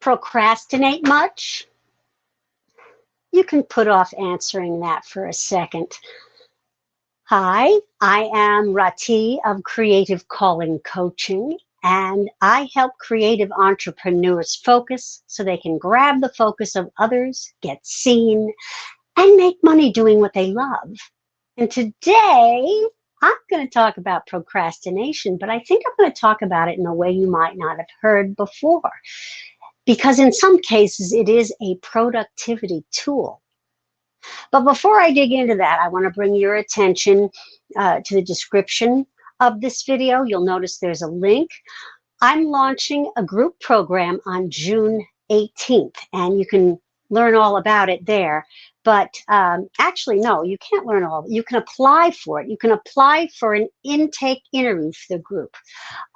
Procrastinate much? You can put off answering that for a second. Hi, I am Rati of Creative Calling Coaching, and I help creative entrepreneurs focus so they can grab the focus of others, get seen, and make money doing what they love. And today, I'm going to talk about procrastination, but I think I'm going to talk about it in a way you might not have heard before, because in some cases, it is a productivity tool. But before I dig into that, I want to bring your attention to the description of this video. You'll notice there's a link. I'm launching a group program on June 18th, and you can learn all about it there. But actually, no, you can't learn all. You can apply for it. You can apply for an intake interview for the group.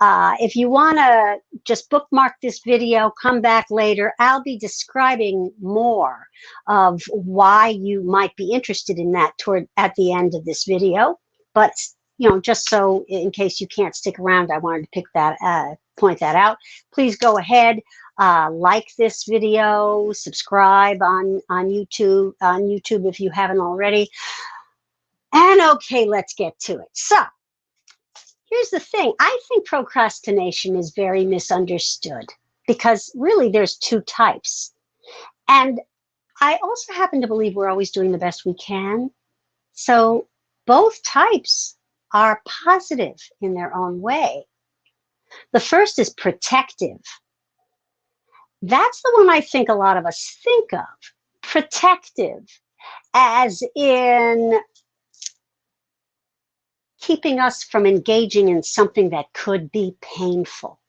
If you want to just bookmark this video, come back later. I'll be describing more of why you might be interested in that at the end of this video. But just so in case you can't stick around, I wanted to point that out. Please go ahead. Like this video, subscribe on YouTube if you haven't already. And okay, let's get to it. So here's the thing. I think procrastination is very misunderstood because really there's two types. And I also happen to believe we're always doing the best we can. So both types are positive in their own way. The first is protective. That's the one I think a lot of us think of. Protective, as in keeping us from engaging in something that could be painful.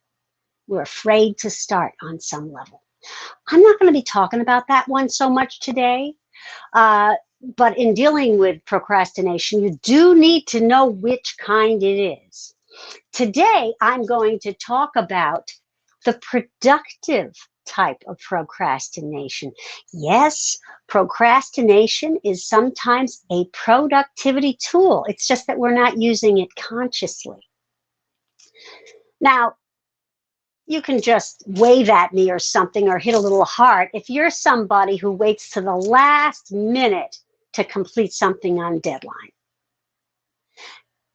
We're afraid to start on some level. I'm not going to be talking about that one so much today, but in dealing with procrastination, you do need to know which kind it is. Today, I'm going to talk about the productive type of procrastination. Yes, procrastination is sometimes a productivity tool. It's just that we're not using it consciously. Now, you can just wave at me or something or hit a little heart if you're somebody who waits to the last minute to complete something on deadline.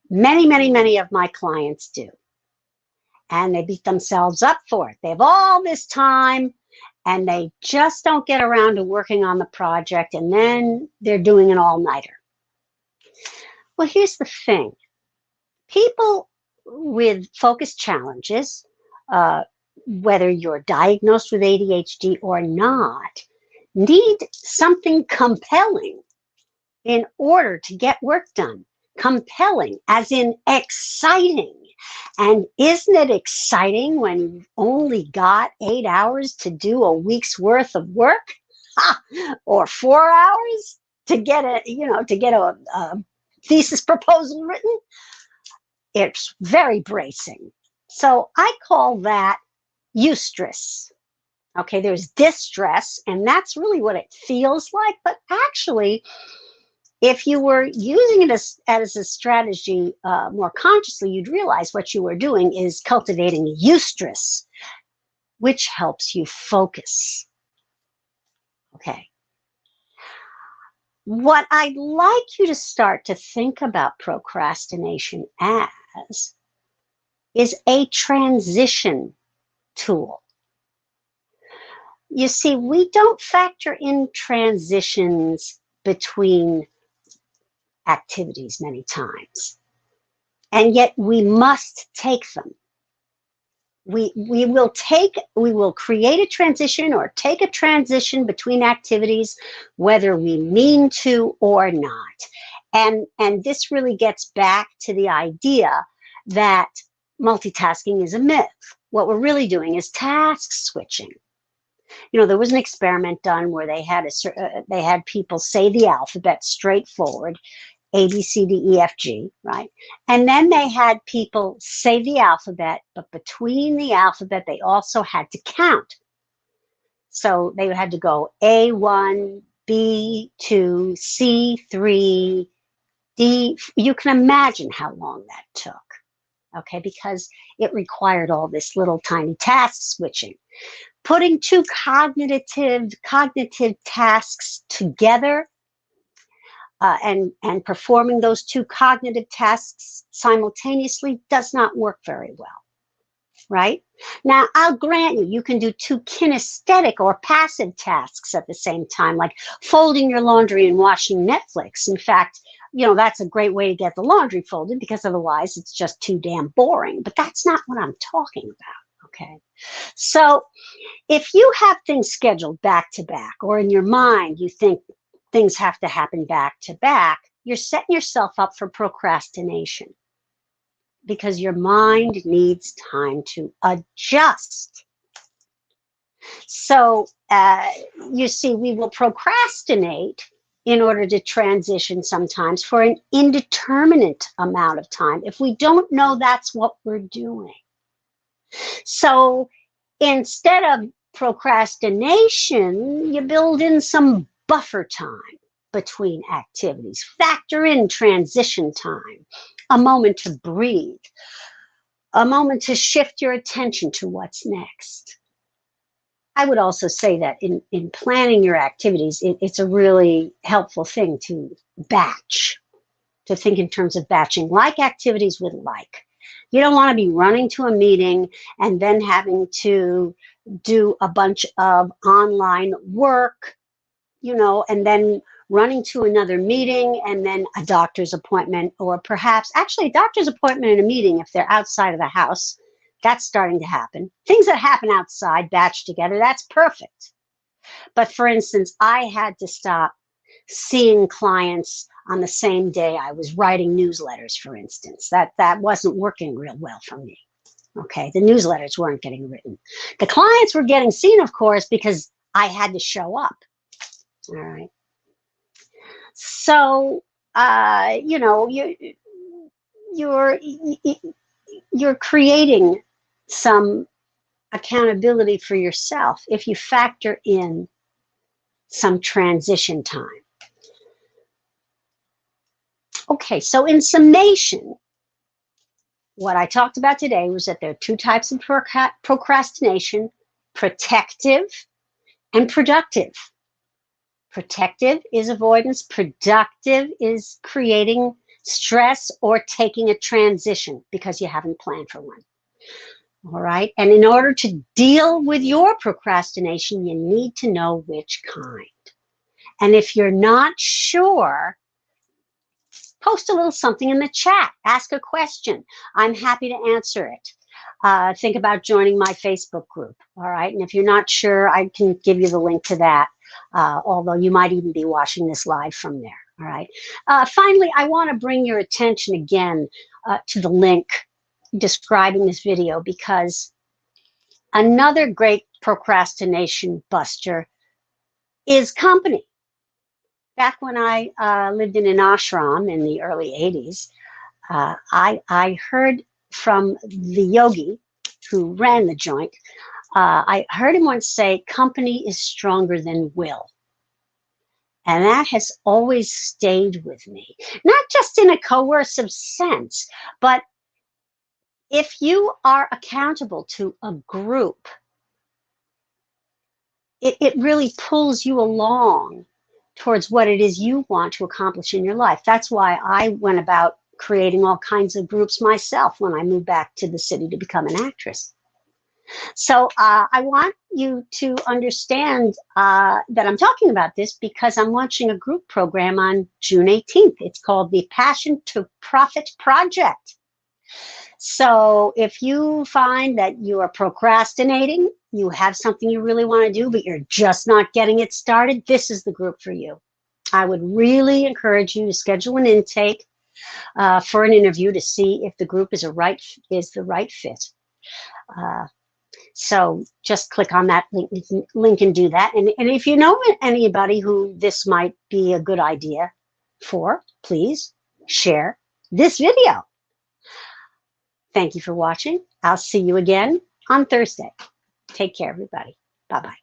Many, many, many of my clients do. And they beat themselves up for it. They have all this time and they just don't get around to working on the project, and then they're doing an all-nighter. Well, here's the thing. People with focus challenges, whether you're diagnosed with ADHD or not, need something compelling in order to get work done. Compelling, as in exciting. And isn't it exciting when you've only got 8 hours to do a week's worth of work, or 4 hours to get a thesis proposal written? It's very bracing. So I call that eustress. Okay, there's distress, and that's really what it feels like. But actually, if you were using it as a strategy more consciously, you'd realize what you were doing is cultivating eustress, which helps you focus. Okay. What I'd like you to start to think about procrastination as is a transition tool. You see, we don't factor in transitions between activities many times, and yet we must take them. We will create a transition or take a transition between activities, whether we mean to or not. And this really gets back to the idea that multitasking is a myth. What we're really doing is task switching. There was an experiment done where they had people say the alphabet straightforward, A, B, C, D, E, F, G, right? And then they had people say the alphabet, but between the alphabet, they also had to count. So they had to go A1, B2, C3, D. You can imagine how long that took. okay, because it required all this little tiny task switching. Putting two cognitive tasks together and performing those two cognitive tasks simultaneously does not work very well, right? Now, I'll grant you, you can do two kinesthetic or passive tasks at the same time, like folding your laundry and watching Netflix. In fact, you know, that's a great way to get the laundry folded, because otherwise it's just too damn boring. But that's not what I'm talking about, okay? So if you have things scheduled back to back, or in your mind you think things have to happen back to back, you're setting yourself up for procrastination, because your mind needs time to adjust. So you see, we will procrastinate in order to transition sometimes for an indeterminate amount of time if we don't know that's what we're doing. So instead of procrastination, you build in some buffer time between activities. Factor in transition time, a moment to breathe, a moment to shift your attention to what's next. I would also say that in planning your activities, it's a really helpful thing to batch, to think in terms of batching, like activities with like. You don't want to be running to a meeting and then having to do a bunch of online work, you know, and then running to another meeting and then a doctor's appointment, or perhaps actually a doctor's appointment and a meeting if they're outside of the house. That's starting to happen. Things that happen outside batch together, that's perfect. But for instance, I had to stop seeing clients on the same day I was writing newsletters, for instance. That wasn't working real well for me. Okay, the newsletters weren't getting written. The clients were getting seen, of course, because I had to show up. All right. So, you know, you're creating some accountability for yourself if you factor in some transition time. Okay, so in summation, what I talked about today was that there are two types of procrastination: protective and productive. Protective is avoidance. Productive is creating stress or taking a transition because you haven't planned for one. All right. And in order to deal with your procrastination, you need to know which kind. And if you're not sure, post a little something in the chat. Ask a question. I'm happy to answer it. Think about joining my Facebook group. All right. And if you're not sure, I can give you the link to that, although you might even be watching this live from there. All right. Finally, I want to bring your attention again to the link describing this video, because another great procrastination buster is company. Back when I lived in an ashram in the early 80s, I heard from the yogi who ran the joint, I heard him once say, company is stronger than will. And that has always stayed with me, not just in a coercive sense, but if you are accountable to a group, it really pulls you along towards what it is you want to accomplish in your life. That's why I went about creating all kinds of groups myself when I moved back to the city to become an actress. So I want you to understand that I'm talking about this because I'm launching a group program on June 18th. It's called the Passion to Profit Project. So if you find that you are procrastinating, you have something you really want to do, but you're just not getting it started, this is the group for you. I would really encourage you to schedule an intake for an interview to see if the group is the right fit. So just click on that link and do that. And if you know anybody who this might be a good idea for, please share this video. Thank you for watching. I'll see you again on Thursday. Take care, everybody. Bye-bye.